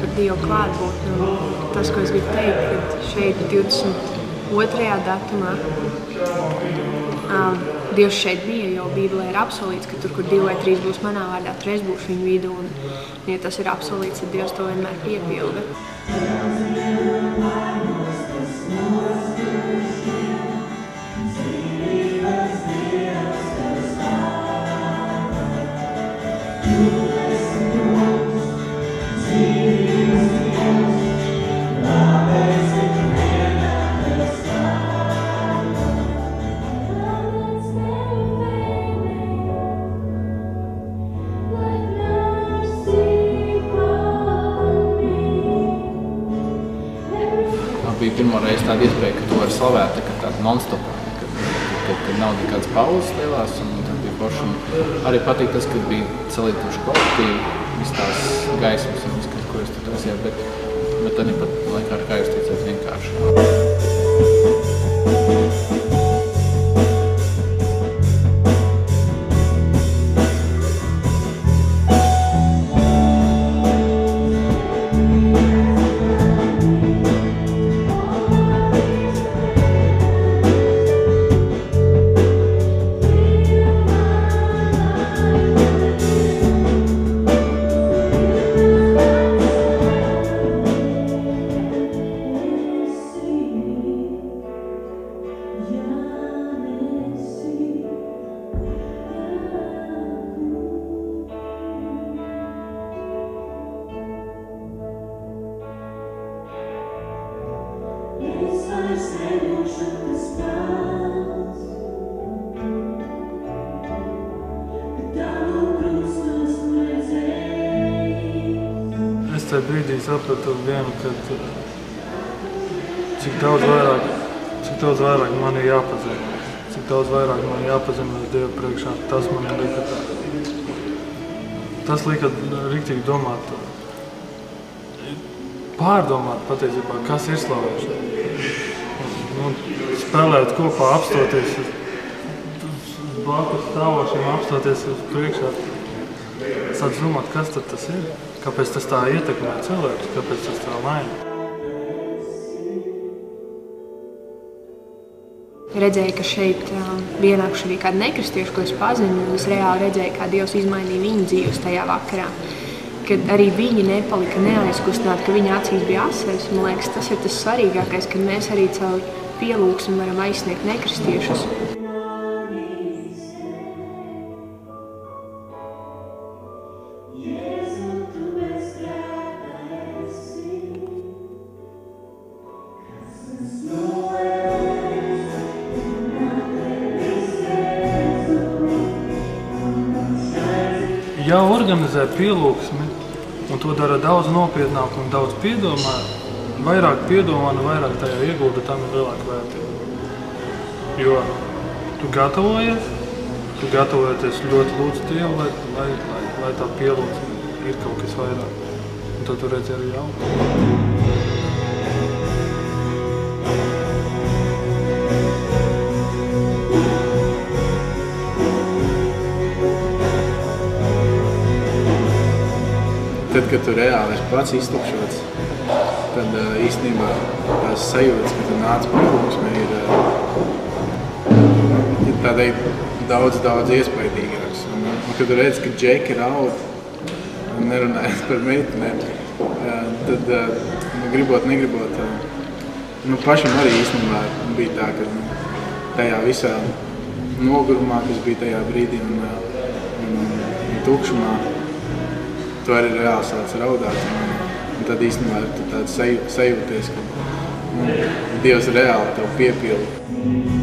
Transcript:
par Dievu klātbūtni. Tas, ko es gribu teikt, ka šeit 22. datumā Dievs šeit bija, jo Bībelē ir apsolīts, ka tur, kur 2 vai 3 būs manā vārdā, tur es būšu viņu vidū. Un, ja tas ir apsolīts, tad Dievs to vienmēr piepilda. Bija pirmo reizi tāda iespēja, ka tu vari slavēt tāda non-stopā, kad nav nekādas pauzes lielās, un tad bija forši. Arī patīk tas, ka bija salīdzinoši kolektīvi, viss tās gaismas un viss, ko es tur taisīju, bet arī pat laikā, kā jūs teicāt, vienkārši. Es tajā brīdī sapratu vienu, ka cik daudz vairāk man ir jāpazina. Cik daudz vairāk man jāpazina Dievu priekšā. Tas man lika tas lika riktīgi domāt, pārdomāt patiesībā, kas ir slavēšana. Spēlēt kopā, apstoties blakus stāvošiem, apstoties uz priekšā. Sāc domāt, kas tad tas ir? Kāpēc tas tā ietekmē cilvēkus? Kāpēc tas tā maina? Redzēju, ka šeit bija ienākuši arī kādi nekristieši, ko es pazinu, un es reāli redzēju, kā Dievs izmainīja viņu dzīves tajā vakarā. Kad arī viņi nepalika neaizkustināti, ka viņa acīs bija asaras. Man liekas, tas ir tas svarīgākais, kad mēs arī caur pielūgsmu varam aizsniegt nekristiešus. Ja organizē pielūgsmi, un to dara daudz nopietnāk un daudz piedomā, vairāk piedomā un vairāk tajā iegulda, tam ir lielāka vērtība. Jo tu gatavojies ļoti lūdzu Dievu, lai tā pielūgsme ir kaut kas vairāk. Un tad tu redzi arī jauku. Tad, kad tu reāli esi pats iztukšots, tad īstenībā tās sajūtas, ka tu nāc pielūgsmē, ir tādai daudz iespaidīgāks. Un kad tu redzi, ka džeki raud, nerunājot par meitenēm, tad negribot, pašam arī īstenībā bija tā, ka tajā visā nogurumā, kas bija tajā brīdī un tukšumā, tu arī reāli sāc raudāt, un tad īstenībā tu tāds sajūties, ka Dievs reāli tev piepilda.